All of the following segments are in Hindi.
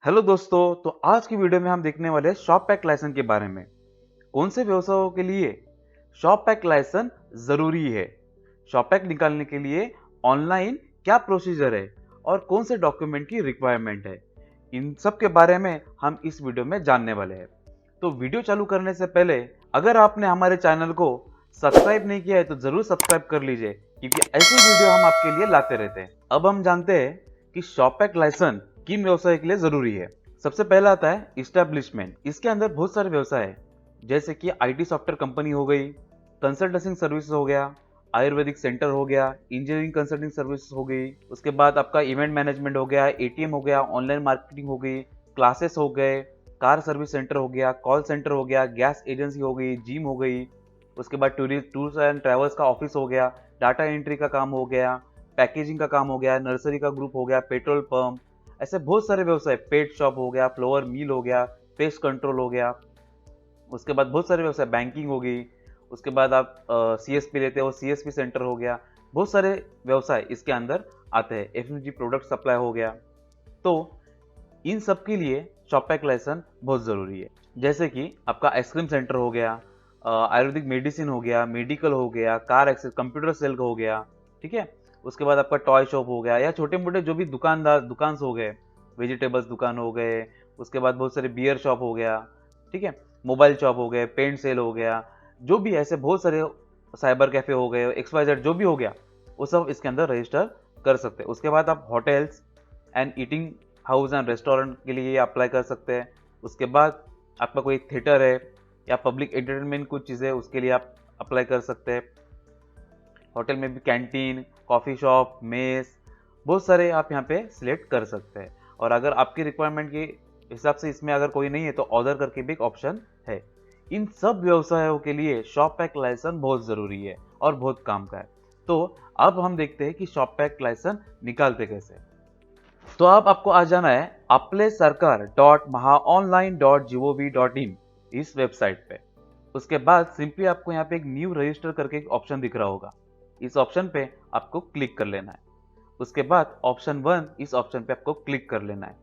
हेलो दोस्तों, तो आज की वीडियो में हम देखने वाले हैं शॉप पैक लाइसेंस के बारे में। कौन से व्यवसायों के लिए शॉप पैक लाइसेंस जरूरी है, शॉप पैक निकालने के लिए ऑनलाइन क्या प्रोसीजर है और कौन से डॉक्यूमेंट की रिक्वायरमेंट है, इन सब के बारे में हम इस वीडियो में जानने वाले हैं। तो वीडियो चालू करने से पहले अगर आपने हमारे चैनल को सब्सक्राइब नहीं किया है तो जरूर सब्सक्राइब कर लीजिए, क्योंकि ऐसी वीडियो हम आपके लिए लाते रहते हैं। अब हम जानते हैं कि शॉप पैक लाइसेंस किन व्यवसाय के लिए जरूरी है। सबसे पहला आता है इस्टेब्लिशमेंट। इसके अंदर बहुत सारे व्यवसाय है, जैसे कि आईटी सॉफ्टवेयर कंपनी हो गई, कंसल्टेंसिंग सर्विस हो गया, आयुर्वेदिक सेंटर हो गया, इंजीनियरिंग कंसल्टिंग सर्विस हो गई, उसके बाद आपका इवेंट मैनेजमेंट हो गया, एटीएम हो गया, ऑनलाइन मार्केटिंग हो गई, क्लासेस हो गए, कार सर्विस सेंटर हो गया, कॉल सेंटर हो गया, गैस एजेंसी हो गई, जिम हो गई, उसके बाद टूर्स एंड ट्रैवल्स का ऑफिस हो गया, डाटा एंट्री का काम हो गया, पैकेजिंग का काम हो गया, नर्सरी का ग्रुप हो गया, पेट्रोल पंप, ऐसे बहुत सारे व्यवसाय, पेट शॉप हो गया, फ्लोवर मिल हो गया, पेस्ट कंट्रोल हो गया। उसके बाद बहुत सारे व्यवसाय, बैंकिंग हो गई, उसके बाद आप सीएसपी लेते हो, सीएसपी सेंटर हो गया, बहुत सारे व्यवसाय इसके अंदर आते हैं। एफएमसीजी प्रोडक्ट सप्लाई हो गया। तो इन सब के लिए शॉप पैक लाइसेंस बहुत ज़रूरी है। जैसे कि आपका आइसक्रीम सेंटर हो गया, आयुर्वेदिक मेडिसिन हो गया, मेडिकल हो गया, कार एक्सेस, कंप्यूटर सेल हो गया, ठीक है। उसके बाद आपका टॉय शॉप हो गया, या छोटे मोटे जो भी दुकान हो गए, वेजिटेबल्स दुकान हो गए, उसके बाद बहुत सारे बियर शॉप हो गया, ठीक है, मोबाइल शॉप हो गए, पेंट सेल हो गया, जो भी ऐसे बहुत सारे, साइबर कैफे हो गए, XYZ जो भी हो गया, वो सब इसके अंदर रजिस्टर कर सकते हैं। उसके बाद आप hotels and eating house and restaurant के लिए अप्लाई कर सकते हैं। उसके बाद आपका कोई थिएटर है या पब्लिक एंटरटेनमेंट कुछ चीज़ें, उसके लिए आप अप्लाई कर सकते हैं। होटल में भी कैंटीन, कॉफ़ी शॉप, मेस, बहुत सारे आप यहाँ पे सिलेक्ट कर सकते हैं। और अगर आपकी रिक्वायरमेंट के हिसाब से इसमें अगर कोई नहीं है तो ऑर्डर करके भी एक ऑप्शन है। इन सब व्यवसायों के लिए शॉप पैक लाइसेंस बहुत ज़रूरी है और बहुत काम का है। तो अब हम देखते हैं कि शॉप पैक लाइसेंस निकालते कैसे। तो अब आपको आ जाना है appleysarkar.mahaonline.gov.in इस वेबसाइट पे। उसके बाद सिंपली आपको यहाँ पे एक न्यू रजिस्टर करके एक ऑप्शन दिख रहा होगा, इस ऑप्शन पे आपको क्लिक कर लेना है। उसके बाद ऑप्शन 1 इस ऑप्शन पे आपको क्लिक कर लेना है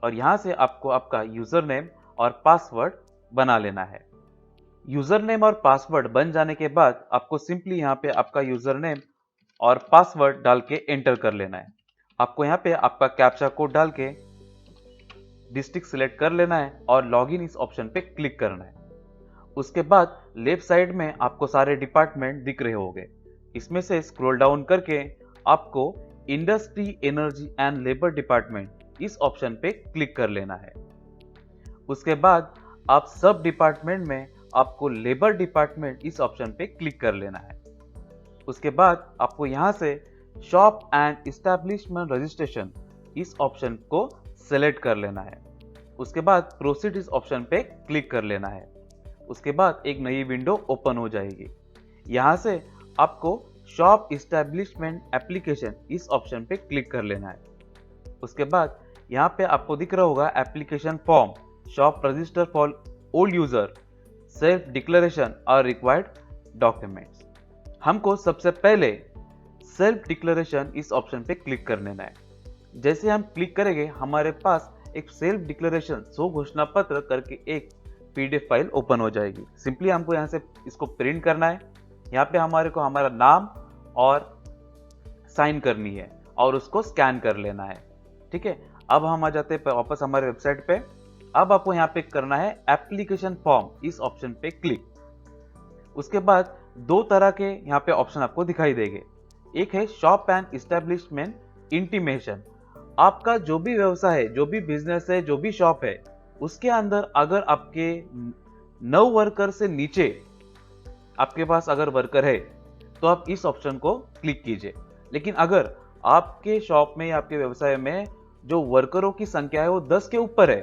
और यहाँ से आपको आपका यूजर नेम और पासवर्ड बना लेना है। यूजर नेम और पासवर्ड बन जाने के बाद आपको सिंपली यहाँ पे आपका यूजर नेम और पासवर्ड डाल के एंटर कर लेना है। आपको यहाँ पे आपका कैप्चा कोड डाल के डिस्ट्रिक्ट सिलेक्ट कर लेना है और लॉगिन इस ऑप्शन पे क्लिक करना है। उसके बाद लेफ्ट साइड में आपको सारे डिपार्टमेंट दिख रहे होंगे। इसमें से स्क्रॉल डाउन करके आपको industry, energy and labour department इस ऑप्शन पे क्लिक कर लेना है। उसके बाद आप सब डिपार्टमेंट में आपको लेबर डिपार्टमेंट इस ऑप्शन पे क्लिक कर लेना है। उसके बाद आपको यहाँ से शॉप एंड इस्टेब्लिशमेंट रजिस्ट्रेशन इस ऑप्शन को सेलेक्ट कर लेना है। उसके बाद प्रोसीड इस ऑप्शन पे क्लिक कर लेना है। उसके बाद एक नई विंडो ओपन हो जाएगी। यहाँ से आपको शॉप इस्टेब्लिशमेंट एप्लीकेशन इस ऑप्शन पे क्लिक कर लेना है। उसके बाद यहाँ पे आपको दिख रहा होगा application form, shop register for old user, self declaration और रिक्वायर्ड डॉक्यूमेंट्स। हमको सबसे पहले सेल्फ डिक्लेरेशन इस ऑप्शन पे क्लिक कर लेना है। जैसे हम क्लिक करेंगे हमारे पास एक सेल्फ डिक्लेरेशन सो घोषणा पत्र करके एक PDF फाइल ओपन हो जाएगी। सिंपली हमको यहाँ से इसको प्रिंट करना है। यहाँ पे हमारे को हमारा नाम और साइन करनी है और उसको स्कैन कर लेना है, ठीक है। अब हम आ जाते हैं वापस हमारे वेबसाइट पे। अब आपको यहाँ पे करना है एप्लीकेशन फॉर्म इस ऑप्शन पे क्लिक। उसके बाद दो तरह के यहाँ पे ऑप्शन आपको दिखाई देंगे। एक है शॉप एंड इस्टेब्लिशमेंट इंटीमेशन। आपका जो भी व्यवसाय है, जो भी बिजनेस है, जो भी शॉप है, उसके अंदर अगर आपके 9 वर्कर से नीचे आपके पास अगर वर्कर है तो आप इस ऑप्शन को क्लिक कीजिए। लेकिन अगर आपके शॉप में या आपके व्यवसाय में जो वर्करों की संख्या है वो 10 के ऊपर है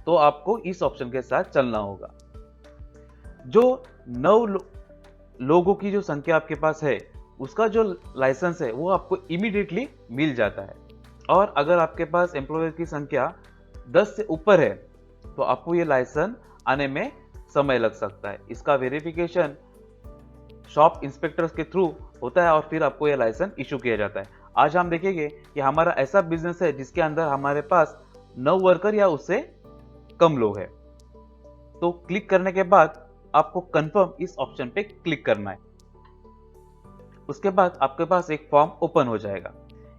तो आपको इस ऑप्शन के साथ चलना होगा। जो 9 लोगों की जो संख्या आपके पास है उसका जो लाइसेंस है वो आपको इमीडिएटली मिल जाता है। और अगर आपके पास एम्प्लॉयर की संख्या 10 से ऊपर है तो आपको ये लाइसेंस आने में समय लग सकता है। इसका वेरिफिकेशन शॉप इंस्पेक्टर्स के थ्रू होता है और फिर आपको ये लाइसेंस इशू किया जाता है। आज हम देखेंगे कि हमारा ऐसा बिजनेस है जिसके अंदर हमारे पास 9 वर्कर या उससे कम लोग हैं। तो क्लिक करने के बाद आपको कंफर्म इस ऑप्शन पे क्लिक करना है। उसके बाद आपके पास एक फॉर्म ओपन हो जाएगा।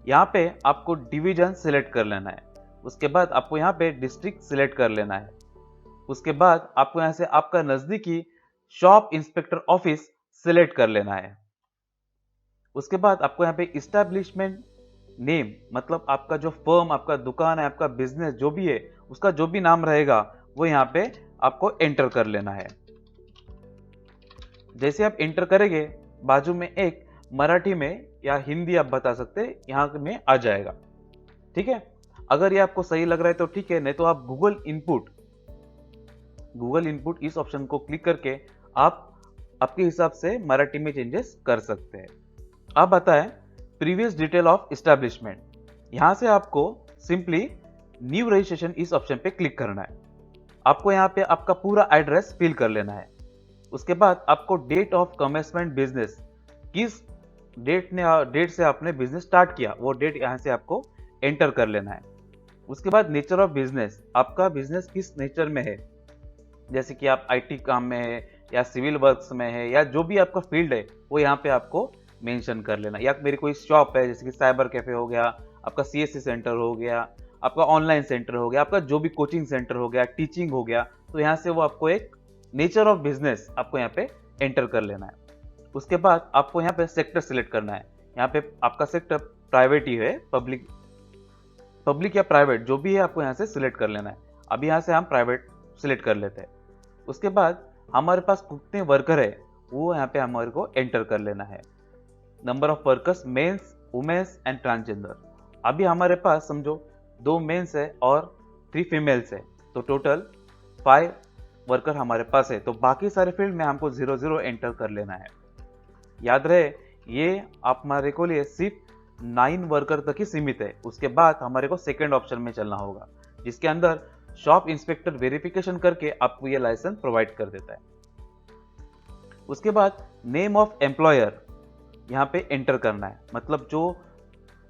यहाँ पे आपको डिवीजन सिलेक्ट कर लेना है। उसके बाद आपको यहाँ पे डिस्ट्रिक्ट सिलेक्ट कर लेना है। उसके बाद आपको यहाँ से आपका नजदीकी शॉप इंस्पेक्टर ऑफिस सिलेक्ट कर लेना है। उसके बाद आपको यहाँ पे इस्टेब्लिशमेंट नेम, मतलब आपका जो फर्म, आपका दुकान है, आपका बिजनेस जो भी है, उसका जो भी नाम रहेगा वो यहाँ पे आपको एंटर कर लेना है। जैसे आप एंटर करेंगे, बाजू में एक मराठी में या हिंदी आप बता सकते हैं, यहाँ में आ जाएगा। ठीक है, अगर ये आपको सही लग रहा है तो ठीक है, नहीं तो आप गूगल इनपुट इस ऑप्शन को क्लिक करके आप आपके हिसाब से मराठी में चेंजेस कर सकते हैं। अब आता है प्रीवियस डिटेल ऑफ एस्टेब्लिशमेंट। यहां से आपको सिंपली न्यू रजिस्ट्रेशन इस ऑप्शन पे क्लिक करना है। आपको यहाँ पे आपका पूरा एड्रेस फिल कर लेना है। उसके बाद आपको डेट ऑफ कमेंसमेंट बिजनेस, किस डेट से आपने बिजनेस स्टार्ट किया, वो डेट यहाँ से आपको एंटर कर लेना है। उसके बाद नेचर ऑफ बिजनेस, आपका बिजनेस किस नेचर में है, जैसे कि आप आईटी काम में है या सिविल वर्क्स में है या जो भी आपका फील्ड है वो यहाँ पे आपको मेंशन कर लेना। या मेरी कोई शॉप है, जैसे कि साइबर कैफे हो गया, आपका सीएससी सेंटर हो गया, आपका ऑनलाइन सेंटर हो गया, आपका जो भी कोचिंग सेंटर हो गया, टीचिंग हो गया, तो यहाँ से वो आपको एक नेचर ऑफ बिजनेस आपको यहाँ पे एंटर कर लेना है। उसके बाद आपको यहाँ पे सेक्टर सिलेक्ट करना है। यहाँ पे आपका सेक्टर प्राइवेट ही है, पब्लिक या प्राइवेट जो भी है आपको यहाँ से सिलेक्ट कर लेना है। अभी यहाँ से हम प्राइवेट सिलेक्ट कर लेते हैं। उसके बाद हमारे पास कितने वर्कर है वो यहाँ पे हमारे को एंटर कर लेना है। Number of workers mens, womens and transgender. अभी हमारे पास समझो 2 मेंस है और 3 फीमेल्स है, तो टोटल 5 वर्कर हमारे पास है। तो बाकी सारे फील्ड में हमको 0 एंटर कर लेना है। याद रहे ये आप हमारे को लिए सिर्फ 9 वर्कर तक ही सीमित है। उसके बाद हमारे को सेकेंड ऑप्शन में चलना होगा, जिसके अंदर शॉप इंस्पेक्टर वेरिफिकेशन करके आपको ये लाइसेंस प्रोवाइड कर देता है। उसके बाद नेम ऑफ एम्प्लॉयर यहाँ पे एंटर करना है, मतलब जो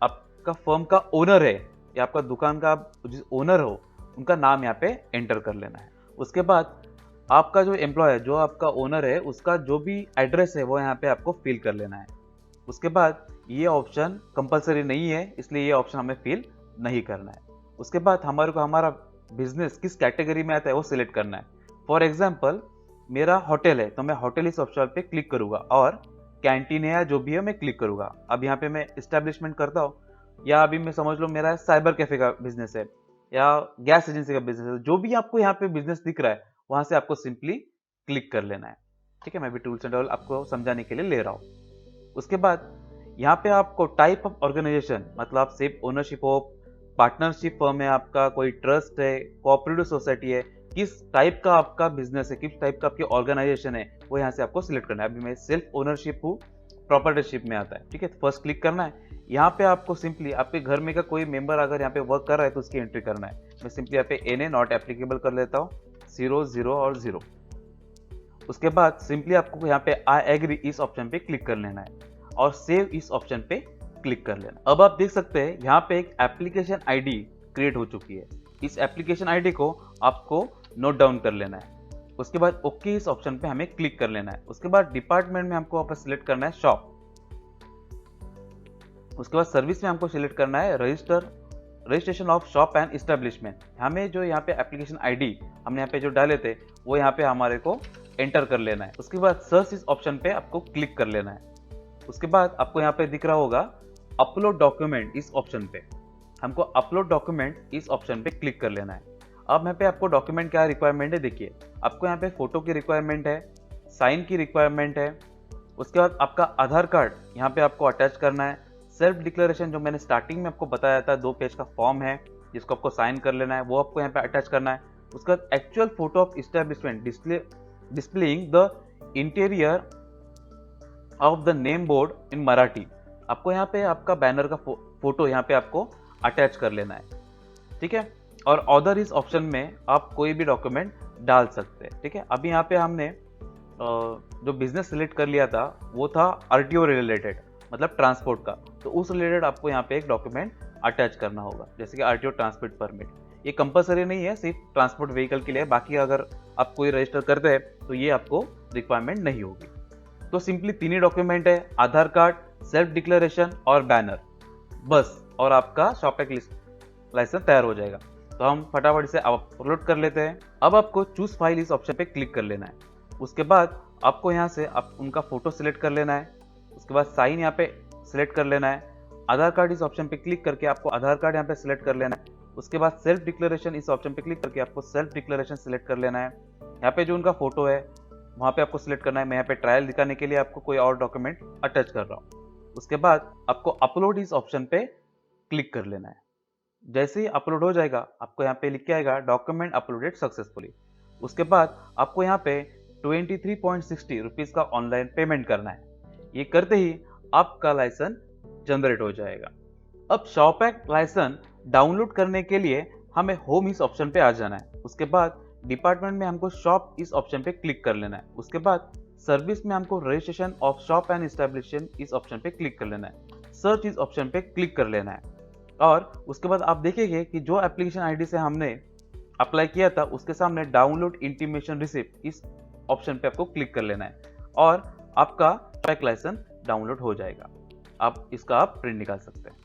आपका फर्म का ओनर है या आपका दुकान का जिस ओनर हो उनका नाम यहाँ पे एंटर कर लेना है। उसके बाद आपका जो एम्प्लॉय है, जो आपका ओनर है, उसका जो भी एड्रेस है वो यहाँ पे आपको फिल कर लेना है। उसके बाद ये ऑप्शन कंपलसरी नहीं है, इसलिए ये ऑप्शन हमें फिल नहीं करना है। उसके बाद हमारे को हमारा बिजनेस किस कैटेगरी में आता है वो सिलेक्ट करना है। फॉर एग्जाम्पल मेरा होटल है तो मैं होटल इस ऑप्शन पे क्लिक करूंगा, और कैंटीन है या जो भी है मैं क्लिक करूंगा। अब यहाँ पे मैं इस्टेब्लिशमेंट करता हूँ, या अभी मैं समझ लो मेरा साइबर कैफे का बिजनेस है या गैस एजेंसी का बिजनेस है, जो भी आपको यहाँ पे बिजनेस दिख रहा है वहां से आपको सिंपली क्लिक कर लेना है। ठीक है, मैं भी टूल्स एंड ऑल आपको समझाने के लिए ले रहा हूँ। उसके बाद यहाँ पे आपको टाइप ऑफ ऑर्गेनाइजेशन, मतलब आप सिर्फ ओनरशिप हो, पार्टनरशिप फर्म है आपका, कोई ट्रस्ट है, कोऑपरेटिव सोसाइटी है, किस टाइप का आपका बिजनेस है, किस टाइप का आपकी ऑर्गेनाइजेशन है, वो यहाँ से आपको सिलेक्ट करना है। अभी मैं सेल्फ ओनरशिप हूँ, प्रॉपर्टीशिप में आता है। ठीक है, फर्स्ट क्लिक करना है। यहाँ पे आपको सिंपली आपके घर में का कोई मेंबर अगर यहाँ पे वर्क कर रहा है तो उसकी एंट्री करना है। मैं सिंपली यहाँ पे एनए नॉट एप्लीकेबल कर लेता हूँ, 0 0 और 0। उसके बाद सिंपली आपको यहाँ पे आई एग्री इस ऑप्शन पे क्लिक कर लेना है और सेव इस ऑप्शन पे क्लिक कर लेना। अब आप देख सकते हैं यहाँ पे एक एप्लीकेशन आईडी क्रिएट हो चुकी है। इस एप्लीकेशन आईडी को आपको नोट डाउन कर लेना है। उसके बाद ओके इस ऑप्शन पे हमें क्लिक कर लेना है। उसके बाद डिपार्टमेंट में हमको वापस सिलेक्ट करना है शॉप। उसके बाद सर्विस में हमको सिलेक्ट करना है registration of shop and establishment. हमें जो यहाँ पे एप्लीकेशन आईडी हमने यहाँ पे जो डाले थे वो यहाँ पे हमारे को एंटर कर लेना है। उसके बाद सर्च इस ऑप्शन पे आपको क्लिक कर लेना है। उसके बाद आपको यहाँ पे दिख रहा होगा अपलोड डॉक्यूमेंट, इस ऑप्शन पे हमको अपलोड डॉक्यूमेंट इस ऑप्शन पे क्लिक कर लेना है। अब यहाँ पे आपको डॉक्यूमेंट क्या रिक्वायरमेंट है, देखिए आपको यहाँ पे फोटो की रिक्वायरमेंट है, साइन की रिक्वायरमेंट है। उसके बाद आपका आधार कार्ड यहाँ पे आपको अटैच करना है। सेल्फ डिक्लेरेशन जो मैंने स्टार्टिंग में आपको बताया था, 2 पेज का फॉर्म है जिसको आपको साइन कर लेना है, वो आपको यहाँ पे अटैच करना है। उसके बाद actual photo of establishment displaying the interior of the name board in Marathi. आपको यहाँ पे आपका बैनर का फोटो यहाँ पे आपको अटैच कर लेना है। ठीक है, और अदर इस ऑप्शन में आप कोई भी डॉक्यूमेंट डाल सकते हैं। ठीक है, अभी यहाँ पे हमने जो बिजनेस सिलेक्ट कर लिया था वो था आरटीओ रिलेटेड, मतलब ट्रांसपोर्ट का, तो उस रिलेटेड आपको यहाँ पे एक डॉक्यूमेंट अटैच करना होगा, जैसे कि आरटीओ ट्रांसपोर्ट परमिट, ये कंपलसरी नहीं है, सिर्फ ट्रांसपोर्ट व्हीकल के लिए। बाकी अगर आप कोई रजिस्टर करते हैं तो ये आपको रिक्वायरमेंट नहीं होगी। तो सिंपली 3 ही डॉक्यूमेंट है, आधार कार्ड, सेल्फ डिक्लेरेशन और बैनर, बस, और आपका शॉप लाइसेंस तैयार हो जाएगा। तो हम फटाफट इसे अपलोड कर लेते हैं। अब आपको चूज फाइल इस ऑप्शन पे क्लिक कर लेना है। उसके बाद आपको यहाँ से आप उनका फोटो सिलेक्ट कर लेना है। उसके बाद साइन यहाँ पे सिलेक्ट कर लेना है। आधार कार्ड इस ऑप्शन पे क्लिक करके आपको आधार कार्ड यहाँ पे सिलेक्ट कर लेना है। उसके बाद सेल्फ डिक्लेरेशन इस ऑप्शन पे क्लिक करके आपको सेल्फ डिक्लेरेशन सिलेक्ट कर लेना है। यहाँ पे जो उनका फोटो है वहाँ पे आपको सिलेक्ट करना है। मैं यहाँ पे ट्रायल दिखाने के लिए आपको कोई और डॉक्यूमेंट अटैच कर रहा हूँ। उसके बाद आपको अपलोड इस ऑप्शन पे क्लिक कर लेना है। जैसे ही अपलोड हो जाएगा आपको यहाँ पे लिख के आएगा डॉक्यूमेंट अपलोडेड सक्सेसफुली। उसके बाद आपको यहाँ पे 23.60 रुपीज का ऑनलाइन पेमेंट करना है। ये करते ही आपका लाइसेंस जनरेट हो जाएगा। अब शॉपैक लाइसेंस डाउनलोड करने के लिए हमें होम इस ऑप्शन पे आ जाना है। उसके बाद डिपार्टमेंट में हमको शॉप इस ऑप्शन पे क्लिक कर लेना है। उसके बाद सर्विस में हमको registration of shop and establishment इस ऑप्शन पे क्लिक कर लेना है। सर्च इस ऑप्शन पे क्लिक कर लेना है और उसके बाद आप देखेंगे कि जो एप्लीकेशन आईडी से हमने अप्लाई किया था उसके सामने डाउनलोड इंटीमेशन रिसिप्ट इस ऑप्शन पे आपको क्लिक कर लेना है और आपका शॉपैक लाइसेंस डाउनलोड हो जाएगा। आप इसका प्रिंट निकाल सकते हैं।